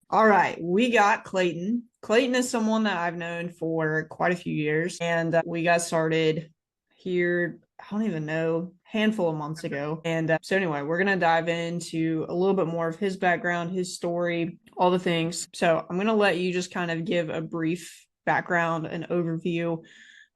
All right, we got Clayton. Clayton is someone that I've known for quite a few years, and we got started here, I don't even know, handful of months ago. And so anyway, we're gonna dive into a little bit more of his background, his story, all the things. So I'm gonna let you just kind of give a brief background, an overview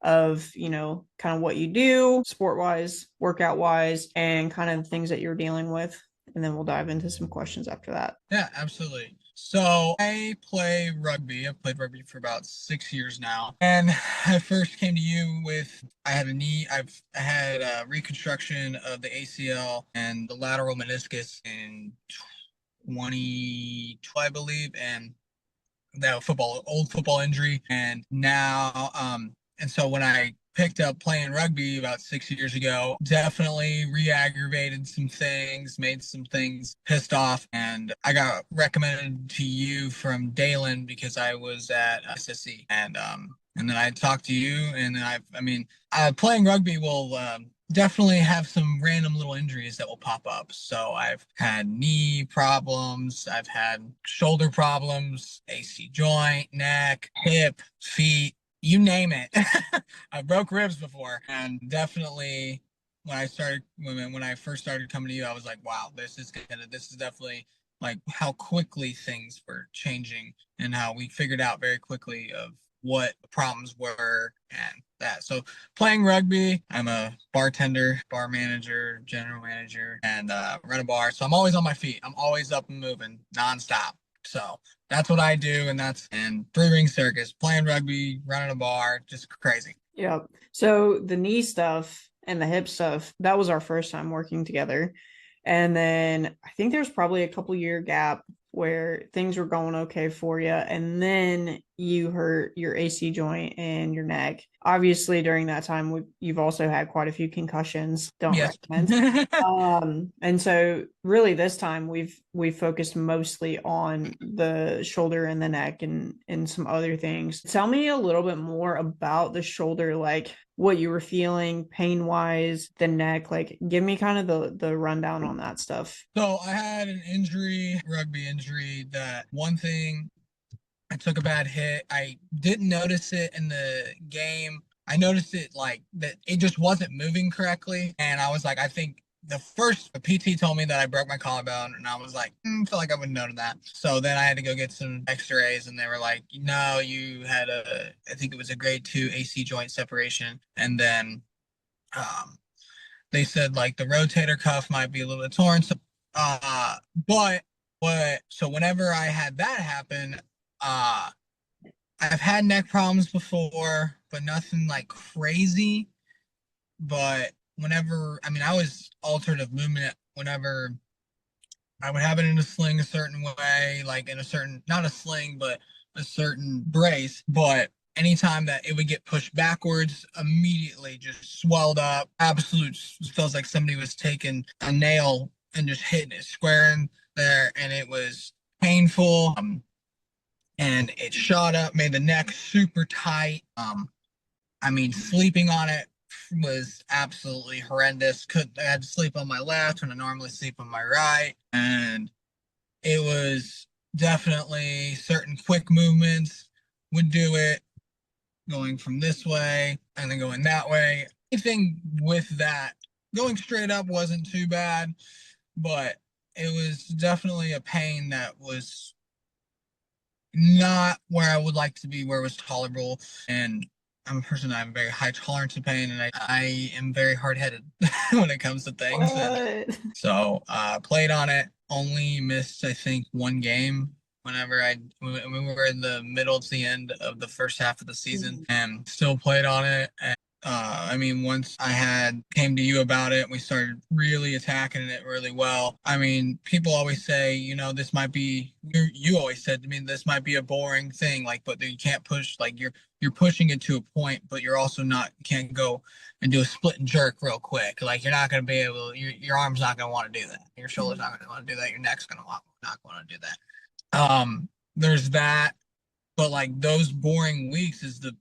of, kind of what you do sport wise, workout wise, and kind of things that you're dealing with. And then we'll dive into some questions after that. Yeah, absolutely. So I play rugby. I've played rugby for about 6 years now. And I first came to you with I had a reconstruction of the ACL and the lateral meniscus in 2012, I believe, and that old football injury. And so when I picked up playing rugby about 6 years ago, definitely re-aggravated some things, made some things pissed off, and I got recommended to you from Dalen because I was at SSC, and then I talked to you, and then playing rugby will definitely have some random little injuries that will pop up. So I've had knee problems, I've had shoulder problems, AC joint, neck, hip, feet, you name it. I broke ribs before, and definitely when I first started coming to you, I was like, wow, this is definitely like how quickly things were changing and how we figured out very quickly of what the problems were and that. So playing rugby, I'm a bartender, bar manager, general manager, and run a bar. So I'm always on my feet. I'm always up and moving nonstop. So that's what I do, and three ring circus, playing rugby, running a bar, just crazy. Yep. So the knee stuff and the hip stuff, that was our first time working together. And then I think there's probably a couple year gap where things were going okay for you. And then you hurt your AC joint and your neck. Obviously, during that time, you've also had quite a few concussions. Don't Yes. recommend. And so really this time we've focused mostly on the shoulder and the neck and some other things. Tell me a little bit more about the shoulder, like what you were feeling pain wise, the neck, like give me kind of the rundown on that stuff. So I had an injury, rugby injury, that one thing I took a bad hit. I didn't notice it in the game. I noticed it like that it just wasn't moving correctly. And I was like, I think the PT told me that I broke my collarbone, and I was like, feel like I wouldn't know that. So then I had to go get some x-rays, and they were like, no, I think it was a grade 2 AC joint separation. And then um, they said like the rotator cuff might be a little bit torn. So, uh, but so whenever I had that happen, uh, I've had neck problems before, but nothing like crazy. But I was altered of movement whenever I would have it in a sling a certain way, like in a certain, not a sling, but a certain brace. But anytime that it would get pushed backwards, immediately just swelled up. Absolute feels like somebody was taking a nail and just hitting it square in there, and it was painful. And it shot up, made the neck super tight. Sleeping on it was absolutely horrendous. I had to sleep on my left when I normally sleep on my right, and it was definitely certain quick movements would do it, going from this way and then going that way. Anything with that, going straight up wasn't too bad, but it was definitely a pain that was not where I would like to be, where it was tolerable. And I'm a person that I have a very high tolerance of pain, and I am very hard-headed when it comes to things. And What? so played on it, only missed I think one game when we were in the middle to the end of the first half of the season, and still played on it. And once I had came to you about it, we started really attacking it really well. People always say, you always said to me, this might be a boring thing, like, but you can't push, like you're pushing it to a point, but you're also not, can't go and do a split and jerk real quick. Like you're not going to be able, your arm's not going to want to do that. Your shoulder's not going to want to do that. Your neck's going to not want to do that. There's that, but like those boring weeks is the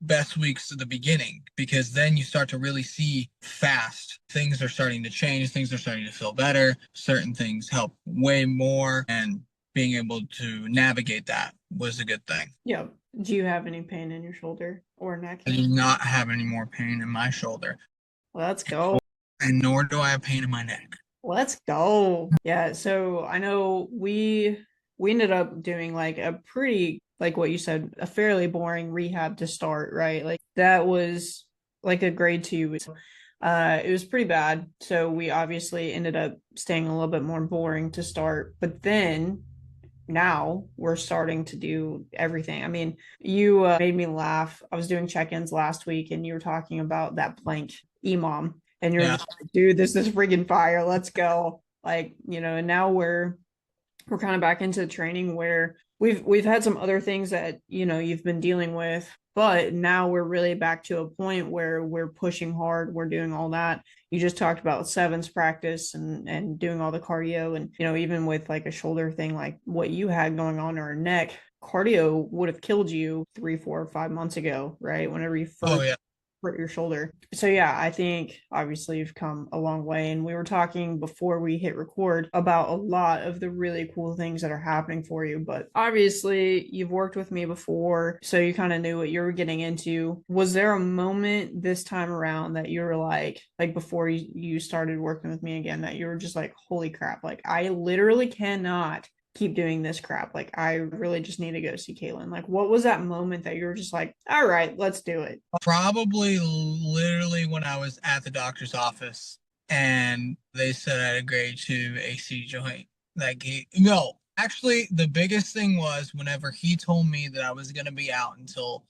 best weeks at the beginning, because then you start to really see fast things are starting to change, things are starting to feel better, certain things help way more, and being able to navigate that was a good thing. Yep. Do you have any pain in your shoulder or neck? I do not have any more pain in my shoulder, Let's go. and nor do I have pain in my neck. Let's go. Yeah, so I know we ended up doing like a pretty like what you said, a fairly boring rehab to start, right? Like that was like a grade two. It was pretty bad. So we obviously ended up staying a little bit more boring to start, but then now we're starting to do everything. I mean, you made me laugh. I was doing check-ins last week and you were talking about that plank EMOM and you're Yeah, just like, dude, this is freaking fire. Let's go. Like, and now we're kind of back into training where we've had some other things that you've been dealing with, but now we're really back to a point where we're pushing hard, we're doing all that. You just talked about sevens practice and doing all the cardio, and even with like a shoulder thing like what you had going on or a neck, cardio would have killed you 3 4 5 months ago, right? Whenever you oh first yeah. hurt your shoulder. So yeah, I think obviously you've come a long way. And we were talking before we hit record about a lot of the really cool things that are happening for you. But obviously you've worked with me before, so you kind of knew what you were getting into. Was there a moment this time around that you were like before you started working with me again, that you were just like, holy crap, like I literally cannot keep doing this crap. Like, I really just need to go see Caitlin. Like, what was that moment that you were just like, all right, let's do it? Probably literally when I was at the doctor's office and they said I had a grade 2 AC joint. No, actually, the biggest thing was whenever he told me that I was going to be out until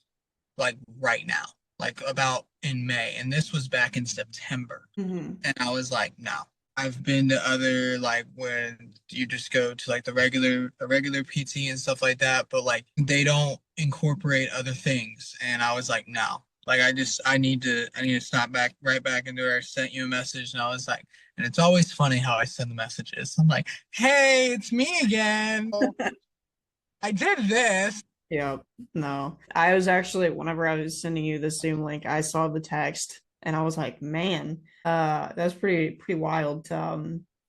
like right now, like about in May. And this was back in September. Mm-hmm. And I was like, no. I've been to other like when you just go to like the regular PT and stuff like that, but like they don't incorporate other things. And I was like, no. Like I need to snap back right back into where I sent you a message and I was like, and it's always funny how I send the messages. I'm like, hey, it's me again. I did this. Yep. No. I was actually, whenever I was sending you the Zoom link, I saw the text and I was like, man, that's pretty wild.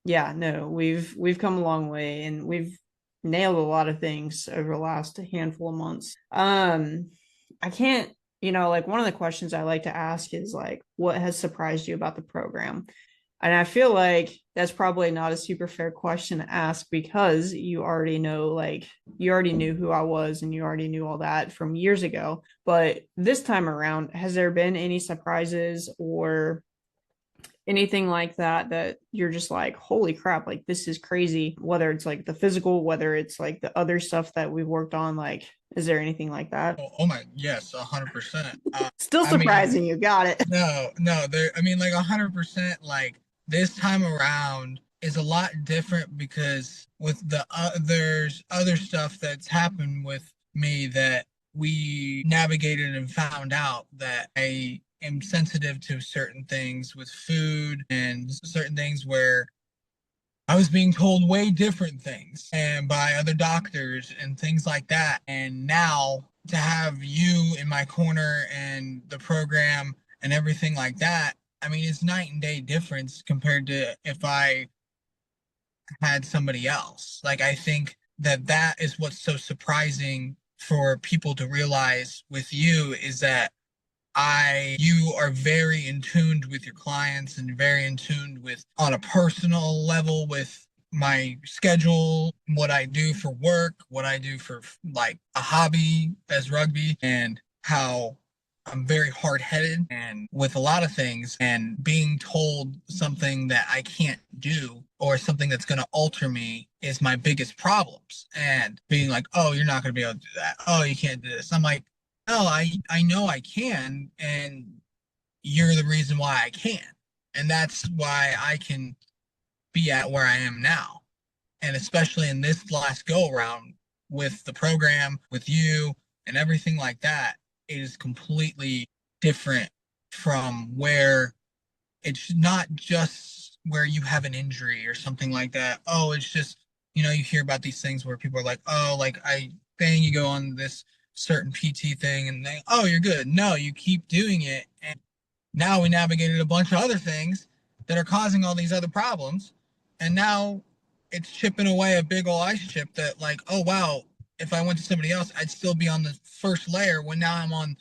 Yeah, no, we've come a long way and we've nailed a lot of things over the last handful of months. I can't, like one of the questions I like to ask is like, what has surprised you about the program? And I feel like that's probably not a super fair question to ask because you already know, like, you already knew who I was and you already knew all that from years ago. But this time around, has there been any surprises or anything like that that you're just like, holy crap, like, this is crazy? Whether it's like the physical, whether it's like the other stuff that we've worked on, like, is there anything like that? Oh my, yes, 100%. Still I mean, surprising you. Got it. no, I mean, like 100%, like this time around is a lot different because with the there's other stuff that's happened with me that we navigated and found out that I am sensitive to certain things with food and certain things where I was being told way different things and by other doctors and things like that. And now to have you in my corner and the program and everything like that, I mean, it's night and day difference compared to if I had somebody else. Like, I think that that is what's so surprising for people to realize with you is that you are very in tuned with your clients and very in tuned with on a personal level with my schedule, what I do for work, what I do for like a hobby as rugby, and how I'm very hard-headed and with a lot of things, and being told something that I can't do or something that's going to alter me is my biggest problems. And being like, oh, you're not going to be able to do that. Oh, you can't do this. I'm like, no, I know I can, and you're the reason why I can. And that's why I can be at where I am now. And especially in this last go around with the program, with you, and everything like that, it is completely different from where it's not just where you have an injury or something like that. Oh, it's just, you hear about these things where people are like, oh, like you go on this certain PT thing and they, oh, you're good. No, you keep doing it. And now we navigated a bunch of other things that are causing all these other problems. And now it's chipping away a big old ice chip that like, oh wow, if I went to somebody else, I'd still be on the first layer when now I'm on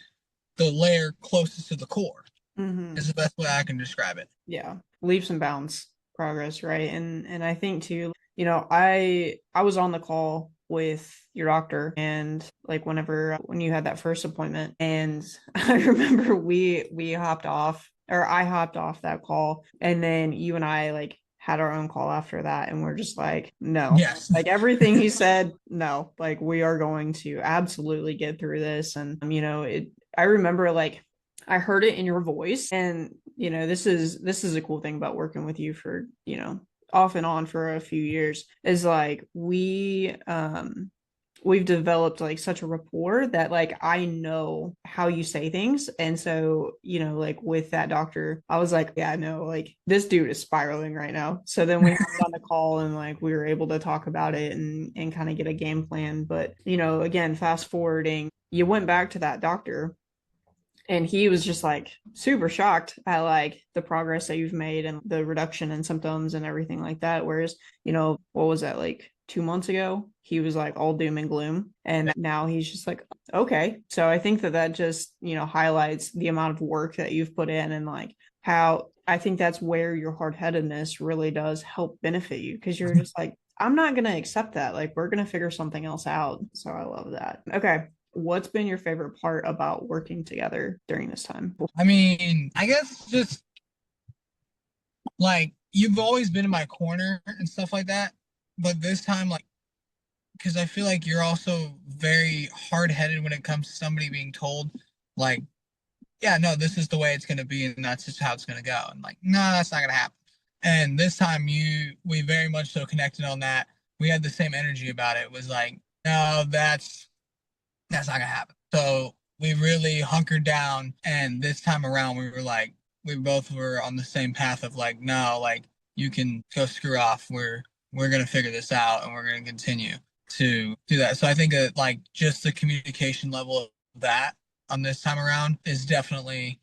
the layer closest to the core. Mm-hmm. Is the best way I can describe it. Yeah, leaps and bounds progress, right? And I think too, I was on the call with your doctor, and like when you had that first appointment, and I remember we hopped off, or I hopped off that call, and then you and I like had our own call after that, and we're just like, no, Yes. like everything he said, no, like we are going to absolutely get through this. And I remember like I heard it in your voice. And this is a cool thing about working with you for, off and on for a few years, is like we've developed like such a rapport that like I know how you say things. And so, like with that doctor, I was like, yeah, no, like this dude is spiraling right now. So then we hopped on the call, and like we were able to talk about it and kind of get a game plan. But, again, fast forwarding, you went back to that doctor, and he was just like super shocked at like the progress that you've made and the reduction in symptoms and everything like that. Whereas, what was that, like 2 months ago, he was like all doom and gloom, and now he's just like, okay. So I think that just highlights the amount of work that you've put in, and like how I think that's where your hard-headedness really does help benefit you, because you're just like, I'm not going to accept that, like we're going to figure something else out. So I love that. Okay, what's been your favorite part about working together during this time? I mean, I guess just like you've always been in my corner and stuff like that, but this time, like, because I feel like you're also very hard-headed when it comes to somebody being told, like, yeah, no, this is the way it's gonna be, and that's just how it's gonna go. And like, no, that's not gonna happen. And this time we very much so connected on that. We had the same energy about it. It was like, no, that's not gonna happen. So we really hunkered down, and this time around we were like, we both were on the same path of like, no, like you can go screw off. We're gonna figure this out, and we're gonna continue to do that. So I think that like just the communication level of that on this time around is definitely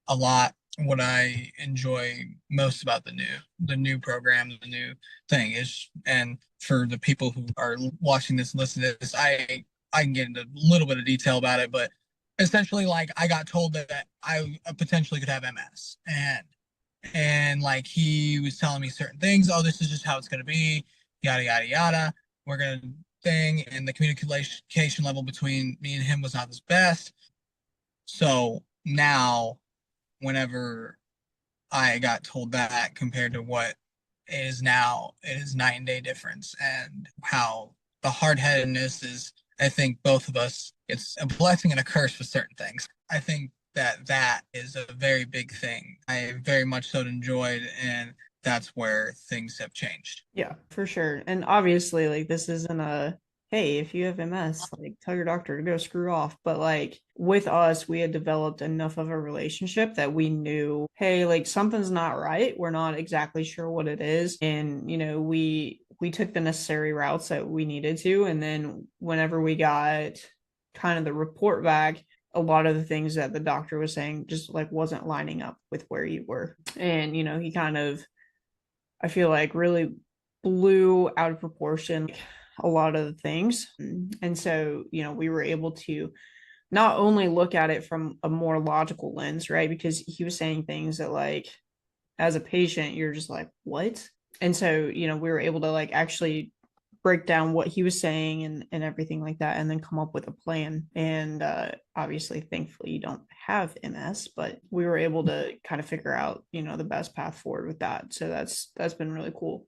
a lot what I enjoy most about the new program, the new thing is. And for the people who are watching this and listening to this, I can get into a little bit of detail about it, but essentially, like I got told that I potentially could have MS, and like he was telling me certain things. Oh, this is just how it's gonna be, yada yada yada. We're gonna thing, and the communication level between me and him was not the best. So now, whenever I got told that compared to what it is now, it is night and day difference. And how the hard headedness is, I think both of us, it's a blessing and a curse with certain things. I think that that is a very big thing. I very much so enjoyed, and that's where things have changed. Yeah, for sure. And obviously, like, this isn't a, hey, if you have MS, like, tell your doctor to go screw off. But like with us, we had developed enough of a relationship that we knew, hey, like something's not right. We're not exactly sure what it is. And, we took the necessary routes that we needed to. And then whenever we got kind of the report back, a lot of the things that the doctor was saying just like wasn't lining up with where you were. And, he kind of, I feel like, really blew out of proportion a lot of the things. And so, we were able to not only look at it from a more logical lens, right? Because he was saying things that, like, as a patient, you're just like, what? And so, we were able to like actually break down what he was saying and everything like that, and then come up with a plan. And obviously, thankfully, you don't have MS, but we were able to kind of figure out, the best path forward with that. So that's been really cool.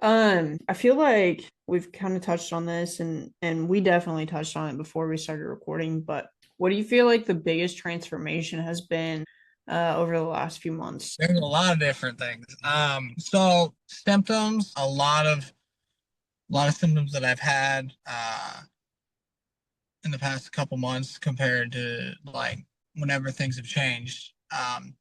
I feel like we've kind of touched on this, and we definitely touched on it before we started recording, but what do you feel like the biggest transformation has been over the last few months? There's a lot of different things. So symptoms, a lot of symptoms that I've had in the past couple months compared to like whenever things have changed.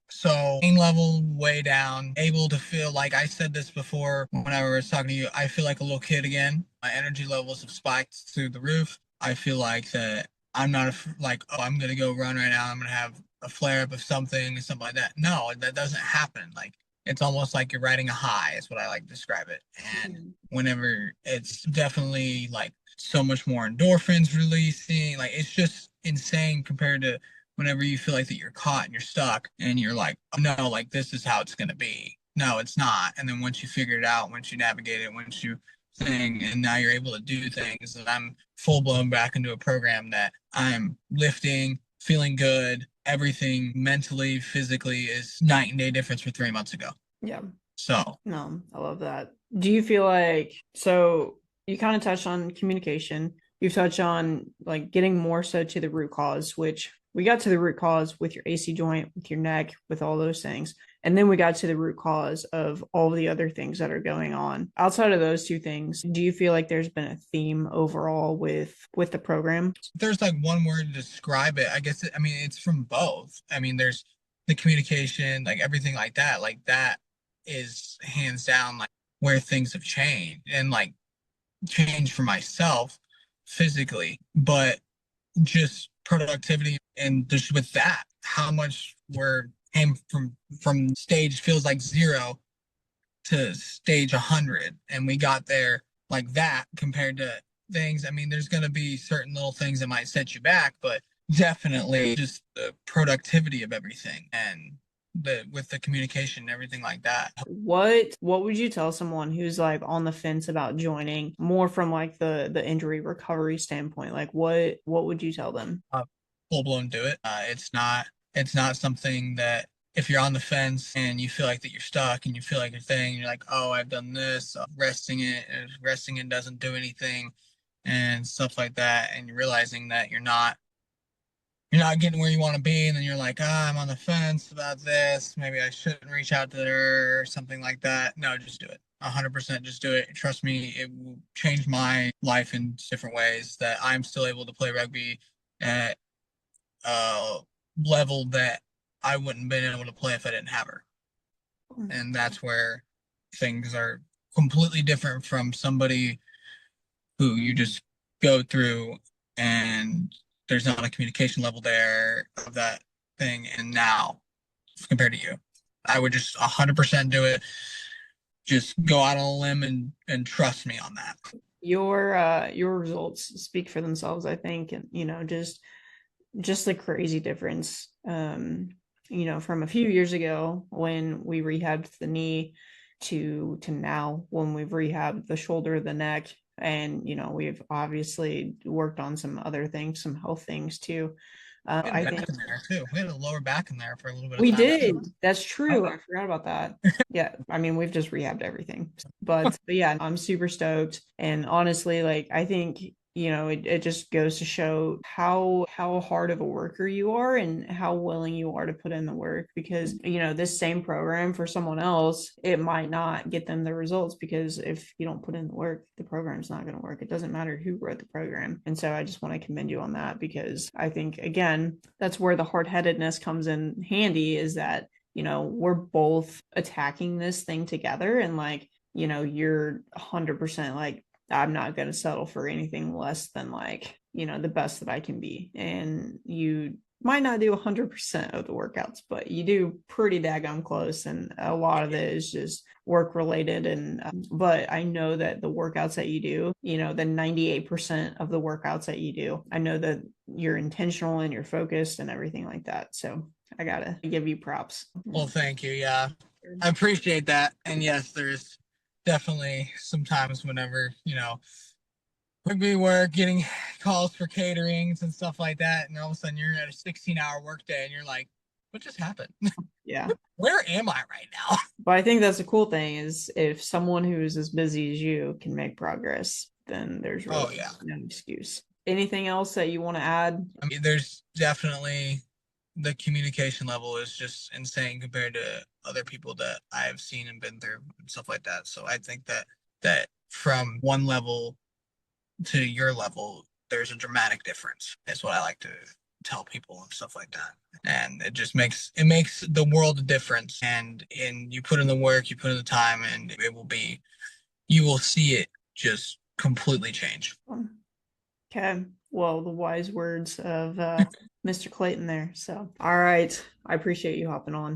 So pain level way down, able to feel like I said this before when I was talking to you, I feel like a little kid again. My energy levels have spiked through the roof. I feel like that I'm not like, oh, I'm gonna go run right now. I'm gonna have a flare up of something like that. No, that doesn't happen. Like It's almost like you're riding a high, is what I like to describe it. And whenever it's definitely like so much more endorphins releasing, like it's just insane compared to whenever you feel like that you're caught and you're stuck and you're like, oh, no, like this is how it's gonna be. No, it's not. And then once you figure it out, once you navigate it, once you thing, and now you're able to do things, and I'm full blown back into a program that I'm lifting, feeling good, everything mentally, physically is night and day difference for 3 months ago. Yeah. So No, I love that. Do you feel like, so you kind of touched on communication. You've touched on like getting more so to the root cause, which we got to the root cause with your AC joint, with your neck, with all those things. And then we got to the root cause of all the other things that are going on. Outside of those two things, do you feel like there's been a theme overall with the program? there's like one word to describe it. I guess I mean it's from both. I mean there's the communication, like everything like that. Like that is hands down like where things have changed and like changed for myself physically, but just productivity and just with that, how much we're came from stage feels like zero to stage 100, and we got there like that compared to things. I mean, there's going to be certain little things that might set you back, but definitely just the productivity of everything and the with the communication and everything like that. What would you tell someone who's like on the fence about joining more from like the injury recovery standpoint? Like what would you tell them? Full blown do it. It's not something that if you're on the fence and you feel like that you're stuck and you feel like you're thing, you're like, oh, I've done this, resting it doesn't do anything and stuff like that, and you're realizing that you're not getting where you want to be, and then you're like, ah, I'm on the fence about this. Maybe I shouldn't reach out to her or something like that. No, just do it. 100% just do it. Trust me, it will change my life in different ways that I'm still able to play rugby at a level that I wouldn't have been able to play if I didn't have her. And that's where things are completely different from somebody who you just go through and there's not a communication level there of that thing. And now compared to you, I would just 100% do it. Just go out on a limb and trust me on that. Your results speak for themselves, I think, and just the crazy difference. From a few years ago when we rehabbed the knee to now when we've rehabbed the shoulder, the neck, and we've obviously worked on some other things, some health things too. We had I back think in there too. We had a lower back in there for a little bit of we time did. too. That's true. I forgot about that. Yeah, I mean, we've just rehabbed everything. But yeah, I'm super stoked. And honestly, like I think, it just goes to show how hard of a worker you are and how willing you are to put in the work because, this same program for someone else, it might not get them the results because if you don't put in the work, the program's not going to work. It doesn't matter who wrote the program. And so I just want to commend you on that because I think again, that's where the hard-headedness comes in handy is that we're both attacking this thing together and like, you're 100% like, I'm not going to settle for anything less than like, the best that I can be. And you might not do 100% of the workouts, but you do pretty daggone close. And a lot of it is just work related. But I know that the workouts that you do, the 98% of the workouts that you do, I know that you're intentional and you're focused and everything like that. So I gotta give you props. Well, thank you. Yeah, I appreciate that. And yes, there's definitely sometimes whenever, rugby work, getting calls for caterings and stuff like that, and all of a sudden you're at a 16-hour workday and you're like, what just happened? Yeah. Where am I right now? But I think that's the cool thing is if someone who's as busy as you can make progress, then there's Oh, really yeah. no excuse. Anything else that you want to add? I mean, there's definitely the communication level is just insane compared to other people that I've seen and been through and stuff like that. So I think that from one level to your level, there's a dramatic difference. Is what I like to tell people and stuff like that. And it makes the world a difference. And you put in the work, you put in the time, and you will see it just completely change. Okay. Well, the wise words of Mr. Clayton there. So, all right. I appreciate you hopping on.